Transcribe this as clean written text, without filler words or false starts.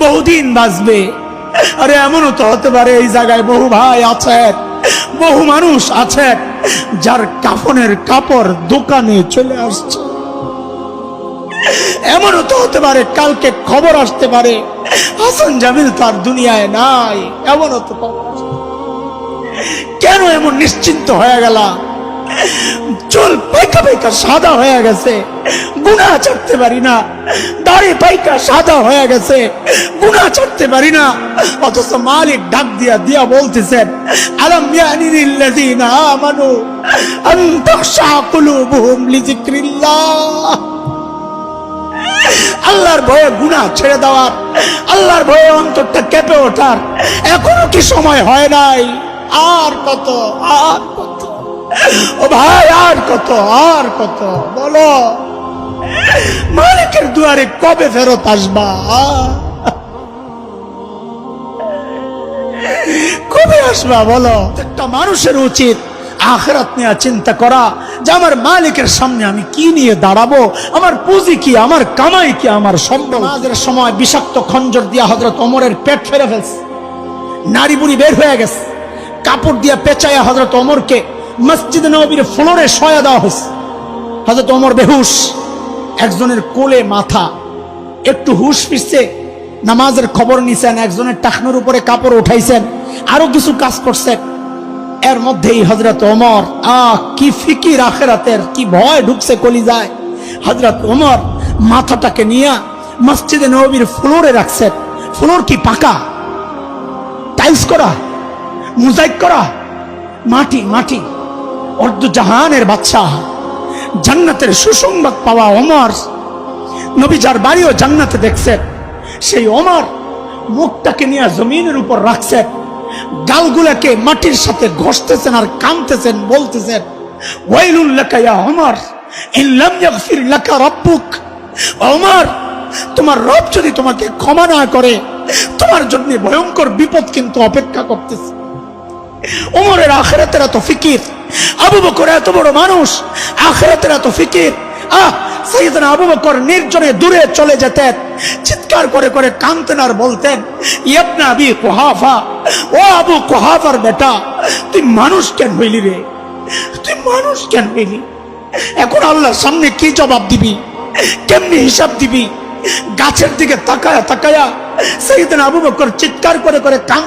বহুদিন বাঁচবে। আরে এমনও তো হতে পারে এই জায়গায় বহু ভাই আছেন, বহু মানুষ আছেন যার কাফনের কাপড় দোকানে চলে আসছে। এমনও তো হতে পারে কালকে খবর আসতে পারে হাসান জামিল তার দুনিয়ায় নাই। এমনও তো খবর আসতে। কেন এমন নিশ্চিন্ত হয়ে গেল? চুল পাইকা পাইকা সাদা হয়ে গেছে, গুনাহ ছাড়তে পারি না। দাড়ি পাইকা সাদা হয়ে গেছে, গুনাহ ছাড়তে পারি না। অথচ মালিক ডাক দিয়া বলতেছেন, আলাম ইয়ানি লিল্লাযিনা আমানু আন তাখশা কুলুবুহুম লিযিকরিল্লাহ। আল্লাহর ভয়ে গুনাহ ছেড়ে দেওয়ার, আল্লাহর ভয়ে অন্তরটা কেঁপে ওঠার এখনো কি সময় হয় নাই? আর কত, আর কত ও ভাই, আর কত, আর কত বলো। মালিকের দুয়ারে কবে ফেরত আসবা? কবে আসবা বলো? একটা মানুষের উচিত আখিরাত নিয়ে চিন্তা করা যে আমার মালিকের সামনে আমি কি নিয়ে দাঁড়াবো, আমার পুঁজি কি, আমার কামাই কি, আমার সম্পদ। নামাজের সময় বিষাক্ত খঞ্জর দিয়া হযরত ওমরের পেট ফেরে ফেলছে, নারী বুড়ি বের হয়ে গেছে। কাপড় দিয়া পেঁচাইয়া হযরত ওমরকে মসজিদে নববীর ফ্লোরে শোয়া দেওয়া হয়েছে। হযরত ওমর বেহুশ, একজনের কোলে মাথা, একটু হুশ ফিরছে, নামাজের খবর নিছেন, একজনের টাকনুর উপরে কাপড় উঠাইছেন, আরো কিছু কাজ করছেন। এর মধ্যেই হযরত ওমর কি ফিকির আখিরাতের, কি ভয় ঢুকছে কলিজায়। হযরত ওমর মাথাটাকে নিয়ে মসজিদে নববীর ফ্লোরে রাখছেন। ফ্লোর কি পাকা, টাইলস করা, মোজাইক করা, মাটি মাটি। অর্ধ জাহানের বাদশাহ, জান্নাতের সুসংবাদ পাওয়া ওমর, নবী যার বাড়িও জান্নাতে দেখছেন, সেই ওমর মুখটাকে নিয়ে জমিনের উপর রাখছেন, গালগুলাকে মাটির সাথে ঘষতেছেন আর কাঁদতেছেন, বলতেছেন, ওয়াইলুল লাকা ইয়া ওমর ইন লাম ইয়াগফির লাকা রাব্বুক। ওমর, তোমার রব যদি তোমাকে ক্ষমা না করে তোমার জন্য ভয়ঙ্কর বিপদ কিন্তু অপেক্ষা করতেছে। ওমরের আখিরাতের এত ফিকির, আবু বকর এত বড় মানুষ, আখিরাতের এত ফিকির। সাইয়েদনা আবু বকর নির্জনে দূরে চলে যেতেন, চিৎকার করে করে কাঁদতেন আর বলতেন, ইবনে আবি কুহাফা, ও আবু কুহাফার বেটা, তুই মানুষ কেন হইলি রে? তুই মানুষ কেন হইলি? এখন আল্লাহর সামনে কি জবাব দিবি, কেমনি হিসাব দিবি? গাছের দিকে তাকায়া তাকায়া সাইয়েদনা আবু বকর চিৎকার করে করে কাঁদ